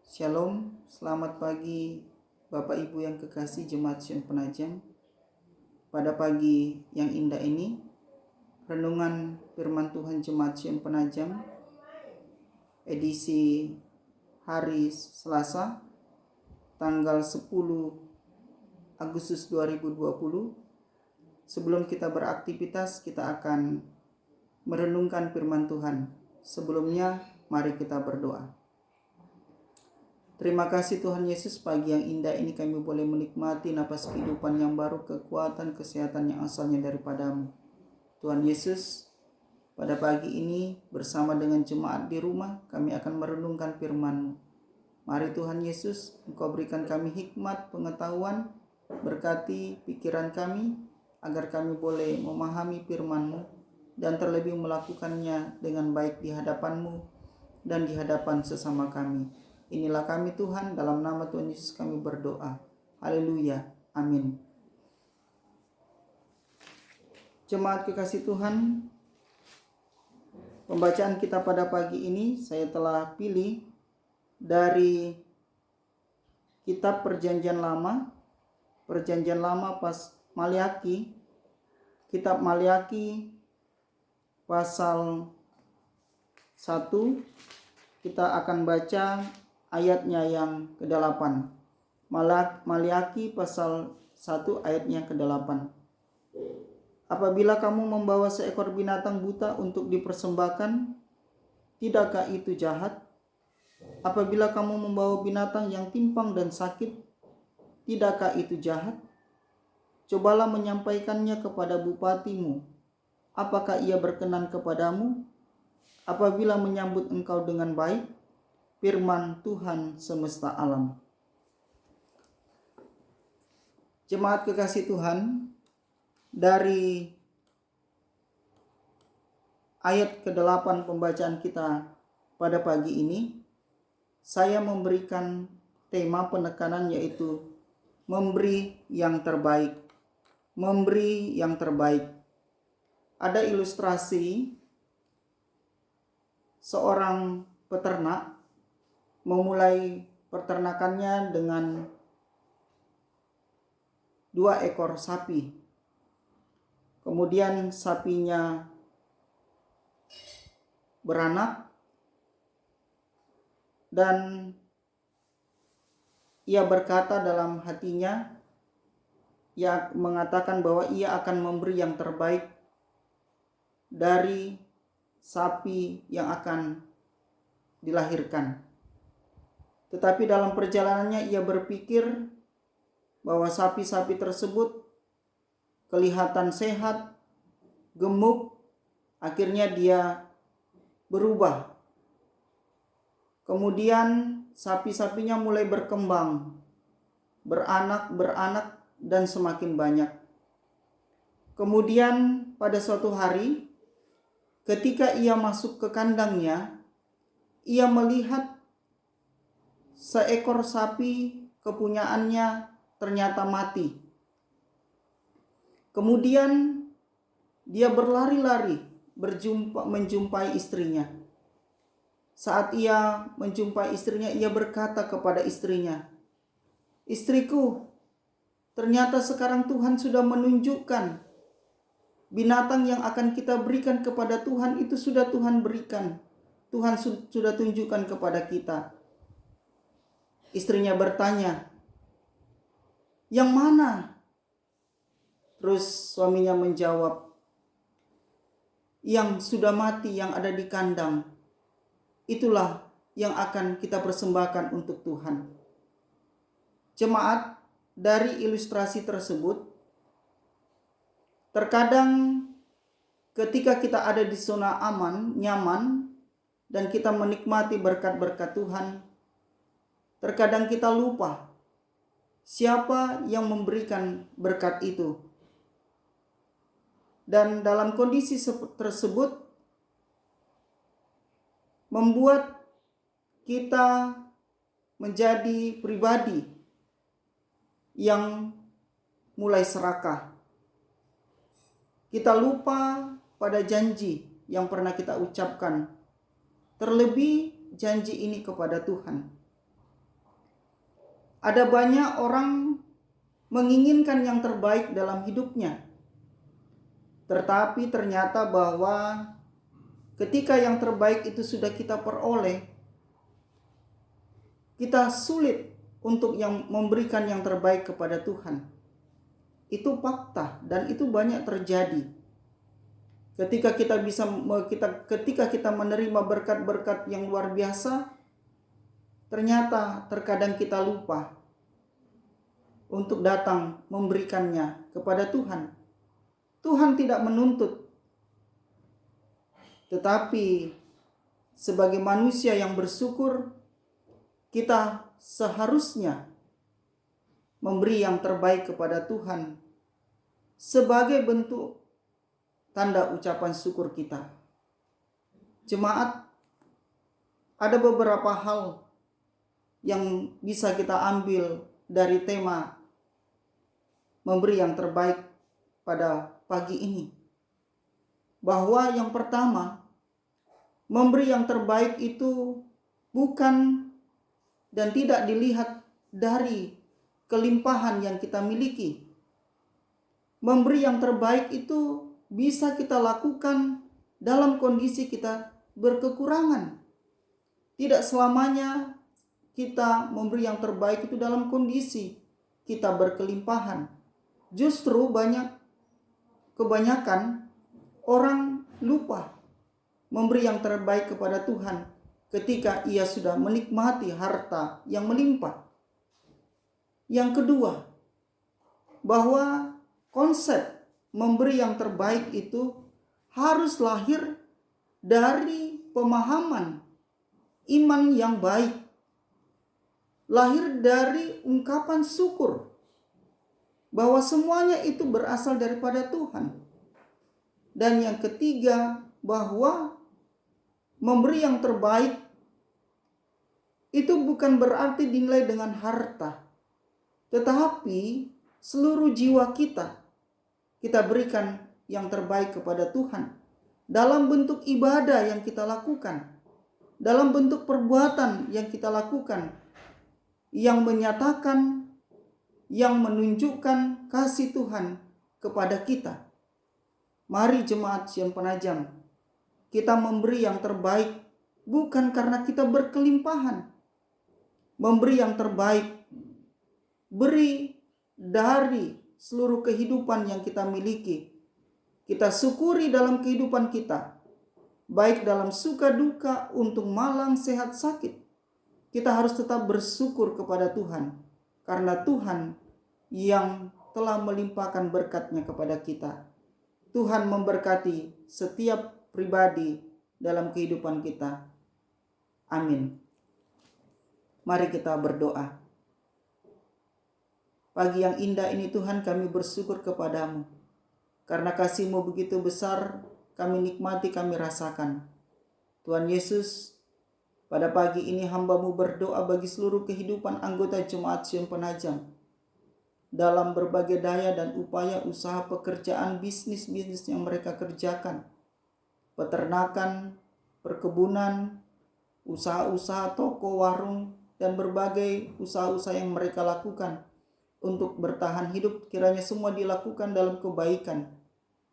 Shalom, selamat pagi Bapak Ibu yang kekasih Jemaat Sion Penajam. Pada pagi yang indah ini, renungan firman Tuhan Jemaat Sion Penajam, edisi hari Selasa, tanggal 10 Agustus 2020. Sebelum kita beraktivitas, kita akan merenungkan firman Tuhan. Sebelumnya, mari kita berdoa. Terima kasih Tuhan Yesus, pagi yang indah ini kami boleh menikmati napas kehidupan yang baru, kekuatan, kesehatan yang asalnya daripadamu. Tuhan Yesus, pada pagi ini bersama dengan jemaat di rumah kami akan merenungkan firman-Mu. Mari Tuhan Yesus, Engkau berikan kami hikmat, pengetahuan, berkati pikiran kami agar kami boleh memahami firman-Mu dan terlebih melakukannya dengan baik di hadapan-Mu dan di hadapan sesama kami. Inilah kami Tuhan, dalam nama Tuhan Yesus kami berdoa. Haleluya. Amin. Jemaat kekasih Tuhan, pembacaan kita pada pagi ini saya telah pilih dari kitab Perjanjian Lama pas Maliaki, kitab Maliaki pasal 1, kita akan baca ayatnya yang ke-8. Maliaki pasal 1 ayatnya ke-8. Apabila kamu membawa seekor binatang buta untuk dipersembahkan, tidakkah itu jahat? Apabila kamu membawa binatang yang timpang dan sakit, tidakkah itu jahat? Cobalah menyampaikannya kepada bupatimu. Apakah ia berkenan kepadamu? Apabila menyambut engkau dengan baik, firman Tuhan semesta alam. Jemaat kekasih Tuhan, dari ayat ke-8 pembacaan kita pada pagi ini, saya memberikan tema penekanan yaitu memberi yang terbaik. Memberi yang terbaik. Ada ilustrasi seorang peternak memulai peternakannya dengan 2 ekor sapi. Kemudian sapinya beranak dan ia berkata dalam hatinya, ia mengatakan bahwa ia akan memberi yang terbaik dari sapi yang akan dilahirkan. Tetapi dalam perjalanannya ia berpikir bahwa sapi-sapi tersebut kelihatan sehat, gemuk, akhirnya dia berubah. Kemudian sapi-sapinya mulai berkembang, beranak dan semakin banyak. Kemudian pada suatu hari, ketika ia masuk ke kandangnya, ia melihat seekor sapi kepunyaannya ternyata mati. Kemudian dia berlari-lari menjumpai istrinya. Saat ia menjumpai istrinya, ia berkata kepada istrinya, "Istriku, ternyata sekarang Tuhan sudah menunjukkan binatang yang akan kita berikan kepada Tuhan, itu sudah Tuhan berikan. Tuhan sudah tunjukkan kepada kita." Istrinya bertanya, "Yang mana?" Terus suaminya menjawab, "Yang sudah mati, yang ada di kandang. Itulah yang akan kita persembahkan untuk Tuhan." Jemaat, dari ilustrasi tersebut, terkadang ketika kita ada di zona aman, nyaman, dan kita menikmati berkat-berkat Tuhan, terkadang kita lupa siapa yang memberikan berkat itu. Dan dalam kondisi tersebut membuat kita menjadi pribadi yang mulai serakah. Kita lupa pada janji yang pernah kita ucapkan, terlebih janji ini kepada Tuhan. Ada banyak orang menginginkan yang terbaik dalam hidupnya. Tetapi ternyata bahwa ketika yang terbaik itu sudah kita peroleh, kita sulit untuk memberikan yang terbaik kepada Tuhan. Itu fakta dan itu banyak terjadi. Ketika kita menerima berkat-berkat yang luar biasa, ternyata terkadang kita lupa untuk datang memberikannya kepada Tuhan. Tuhan tidak menuntut, tetapi sebagai manusia yang bersyukur, kita seharusnya memberi yang terbaik kepada Tuhan sebagai bentuk tanda ucapan syukur kita. Jemaat, ada beberapa hal yang bisa kita ambil dari tema memberi yang terbaik pada pagi ini. Bahwa yang pertama, memberi yang terbaik itu bukan dan tidak dilihat dari kelimpahan yang kita miliki. Memberi yang terbaik itu bisa kita lakukan dalam kondisi kita berkekurangan. Tidak selamanya kita memberi yang terbaik itu dalam kondisi kita berkelimpahan. Justru kebanyakan orang lupa memberi yang terbaik kepada Tuhan ketika ia sudah menikmati harta yang melimpah. Yang kedua, bahwa konsep memberi yang terbaik itu harus lahir dari pemahaman iman yang baik, lahir dari ungkapan syukur bahwa semuanya itu berasal daripada Tuhan. Dan yang ketiga, bahwa memberi yang terbaik itu bukan berarti dinilai dengan harta, tetapi seluruh jiwa kita berikan yang terbaik kepada Tuhan dalam bentuk ibadah yang kita lakukan, dalam bentuk perbuatan yang kita lakukan, yang menyatakan, yang menunjukkan kasih Tuhan kepada kita. Mari jemaat Sion Penajam, kita memberi yang terbaik bukan karena kita berkelimpahan. Memberi yang terbaik, beri dari seluruh kehidupan yang kita miliki. Kita syukuri dalam kehidupan kita, baik dalam suka duka, untung malang, sehat sakit. Kita harus tetap bersyukur kepada Tuhan, karena Tuhan yang telah melimpahkan berkat-Nya kepada kita. Tuhan memberkati setiap pribadi dalam kehidupan kita. Amin. Mari kita berdoa. Pagi yang indah ini Tuhan, kami bersyukur kepadamu. Karena kasih-Mu begitu besar, kami nikmati, kami rasakan. Tuhan Yesus, pada pagi ini hamba-Mu berdoa bagi seluruh kehidupan anggota Jemaat Sion Penajam. Dalam berbagai daya dan upaya usaha pekerjaan bisnis yang mereka kerjakan. Peternakan, perkebunan, usaha-usaha toko, warung, dan berbagai usaha-usaha yang mereka lakukan untuk bertahan hidup, kiranya semua dilakukan dalam kebaikan,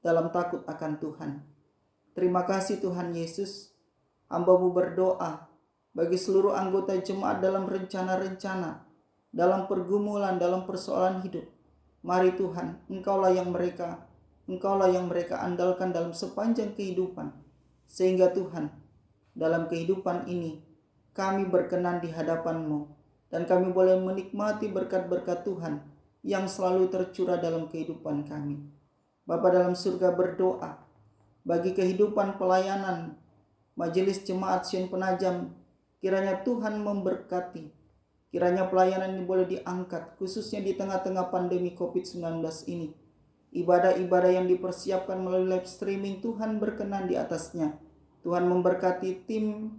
dalam takut akan Tuhan. Terima kasih Tuhan Yesus. Hamba-Mu berdoa bagi seluruh anggota jemaat dalam rencana-rencana, dalam pergumulan, dalam persoalan hidup. Mari Tuhan, Engkaulah yang mereka andalkan dalam sepanjang kehidupan. Sehingga Tuhan, dalam kehidupan ini, kami berkenan di hadapan-Mu. Dan kami boleh menikmati berkat-berkat Tuhan yang selalu tercurah dalam kehidupan kami. Bapa dalam surga, berdoa bagi kehidupan pelayanan Majelis Jemaat Sion Penajam. Kiranya Tuhan memberkati. Kiranya pelayanan ini boleh diangkat, khususnya di tengah-tengah pandemi COVID-19 ini. Ibadah-ibadah yang dipersiapkan melalui live streaming, Tuhan berkenan di atasnya. Tuhan memberkati tim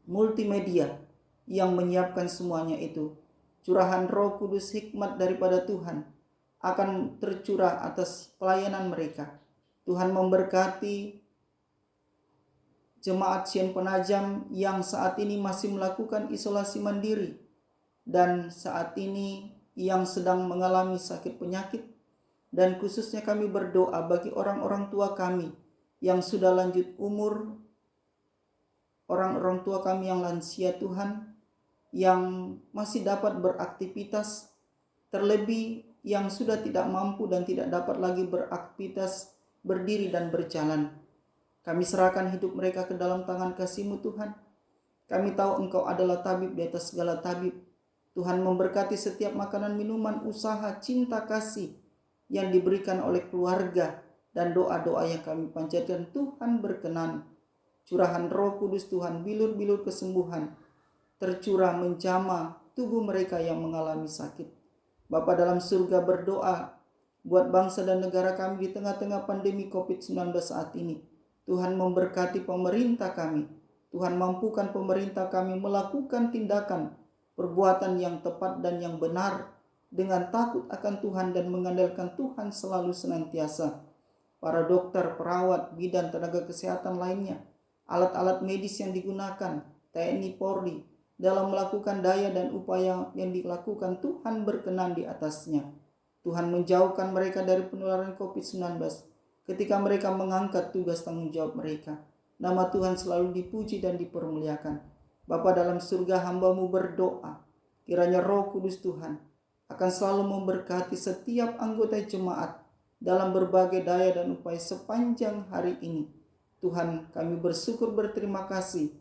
multimedia yang menyiapkan semuanya itu. Curahan Roh Kudus, hikmat daripada Tuhan akan tercurah atas pelayanan mereka. Tuhan memberkati Jemaat Sion Penajam yang saat ini masih melakukan isolasi mandiri. dan saat ini yang sedang mengalami sakit penyakit. Dan khususnya kami berdoa bagi orang-orang tua kami yang sudah lanjut umur, orang-orang tua kami yang lansia Tuhan, yang masih dapat beraktivitas, terlebih yang sudah tidak mampu dan tidak dapat lagi beraktivitas, berdiri dan berjalan. Kami serahkan hidup mereka ke dalam tangan kasih-Mu Tuhan. Kami tahu Engkau adalah tabib di atas segala tabib. Tuhan memberkati setiap makanan, minuman, usaha, cinta, kasih yang diberikan oleh keluarga, dan doa-doa yang kami panjatkan Tuhan berkenan. Curahan Roh Kudus Tuhan, bilur-bilur kesembuhan tercurah menjamah tubuh mereka yang mengalami sakit. Bapa dalam surga, berdoa buat bangsa dan negara kami di tengah-tengah pandemi COVID-19 saat ini. Tuhan memberkati pemerintah kami. Tuhan mampukan pemerintah kami melakukan tindakan, perbuatan yang tepat dan yang benar, dengan takut akan Tuhan dan mengandalkan Tuhan selalu senantiasa. Para dokter, perawat, bidan, tenaga kesehatan lainnya, alat-alat medis yang digunakan, TNI Polri, dalam melakukan daya dan upaya yang dilakukan, Tuhan berkenan di atasnya. Tuhan menjauhkan mereka dari penularan COVID-19 ketika mereka mengangkat tugas tanggung jawab mereka. Nama Tuhan selalu dipuji dan dipermuliakan. Bapa dalam surga, hamba-Mu berdoa, kiranya Roh Kudus Tuhan akan selalu memberkati setiap anggota jemaat dalam berbagai daya dan upaya sepanjang hari ini. Tuhan, kami bersyukur berterima kasih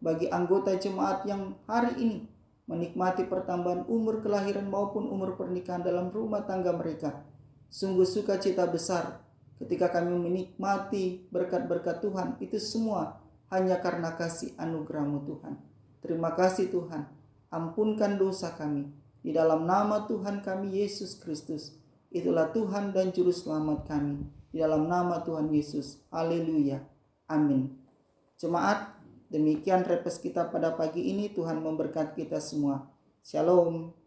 bagi anggota jemaat yang hari ini menikmati pertambahan umur kelahiran maupun umur pernikahan dalam rumah tangga mereka. Sungguh sukacita besar ketika kami menikmati berkat-berkat Tuhan. Itu semua hanya karena kasih anugerah-Mu Tuhan. Terima kasih Tuhan. Ampunkan dosa kami. Di dalam nama Tuhan kami Yesus Kristus. Itulah Tuhan dan Juru Selamat kami. Di dalam nama Tuhan Yesus. Haleluya. Amin. Jemaat, demikian repes kita pada pagi ini. Tuhan memberkati kita semua. Shalom.